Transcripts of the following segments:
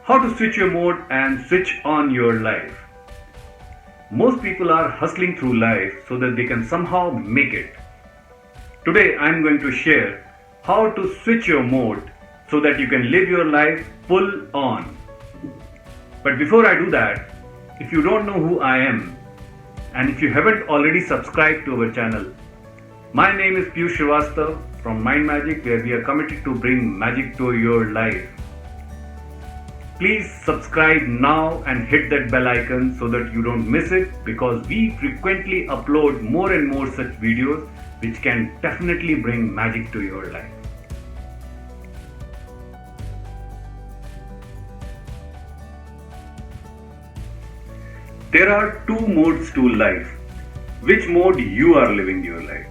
How to switch your mode and switch on your life. Most people are hustling through life so that they can somehow make it. Today I am going to share how to switch your mode so that you can live your life full on. But before I do that, if you don't know who I am and if you haven't already subscribed to our channel, my name is Peeyush from Mind Magic, where we are committed to bring magic to your life. Please subscribe now and hit that bell icon so that you don't miss it, because we frequently upload more and more such videos which can definitely bring magic to your life. There are two modes to life. Which mode you are living your life?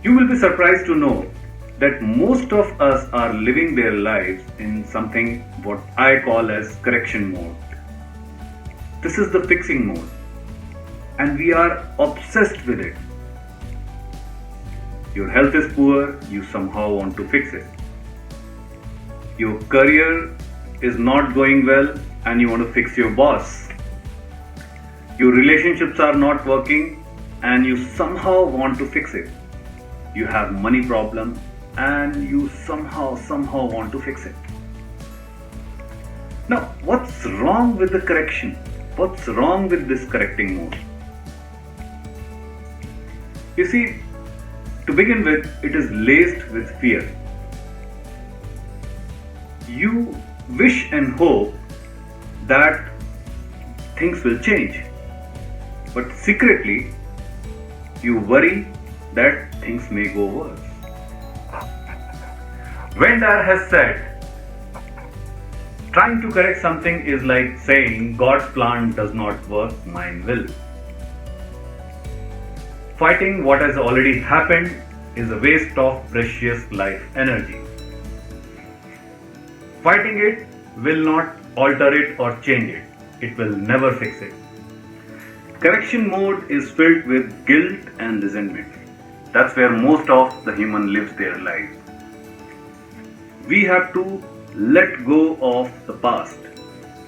You will be surprised to know that most of us are living their lives in something what I call as correction mode. This is the fixing mode, and we are obsessed with it. Your health is poor, you somehow want to fix it. Your career is not going well and you want to fix your boss. Your relationships are not working and you somehow want to fix it. You have money problem and you somehow want to fix it. Now, what's wrong with the correction? What's wrong with this correcting mode? You see, to begin with, it is laced with fear. You wish and hope that things will change, but secretly you worry that things may go worse. Vendar has said, trying to correct something is like saying God's plan does not work, mine will. Fighting what has already happened is a waste of precious life energy. Fighting it will not alter it or change it. It will never fix it. Correction mode is filled with guilt and resentment. That's where most of the human lives their lives. We have to let go of the past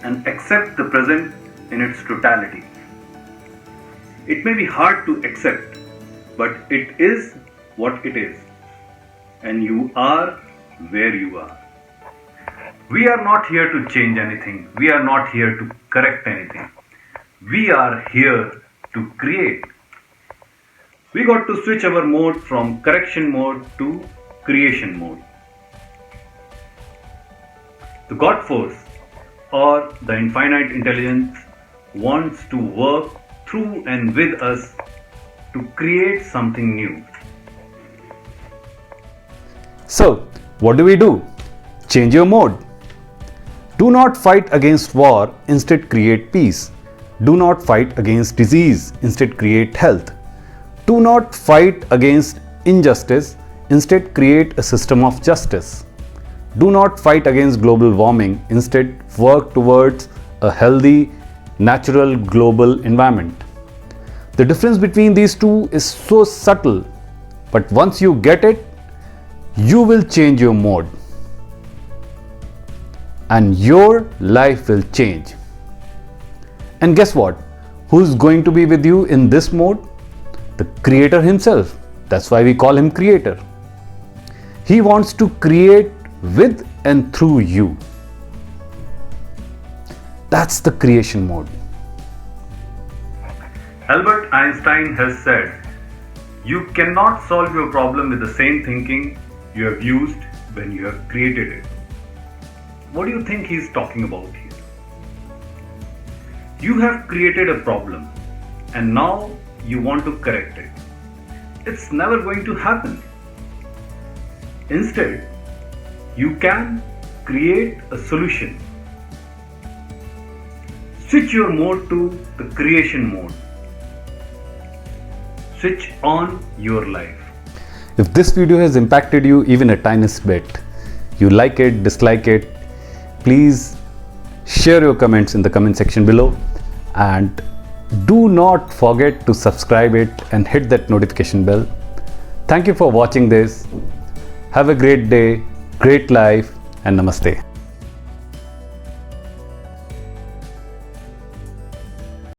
and accept the present in its totality. It may be hard to accept, but it is what it is, and you are where you are. We are not here to change anything. We are not here to correct anything. We are here to create. We got to switch our mode from correction mode to creation mode. The God force or the infinite intelligence wants to work through and with us to create something new. So, what do? Change your mode. Do not fight against war, instead create peace. Do not fight against disease, instead create health. Do not fight against injustice, instead create a system of justice. Do not fight against global warming, instead work towards a healthy, natural global environment. The difference between these two is so subtle, but once you get it, you will change your mode and your life will change. And guess what? Who's going to be with you in this mode? The Creator himself. That's why we call him Creator. He wants to create with and through you. That's the creation mode. Albert Einstein has said, you cannot solve your problem with the same thinking you have used when you have created it. What do you think he is talking about here? You have created a problem and now you want to correct it. It's never going to happen. Instead, you can create a solution. Switch your mode to the creation mode. Switch on your life. If this video has impacted you even a tiniest bit, you like it, dislike it, please share your comments in the comment section below, and do not forget to subscribe it and hit that notification bell. Thank you for watching this. Have a great day, great life, and namaste.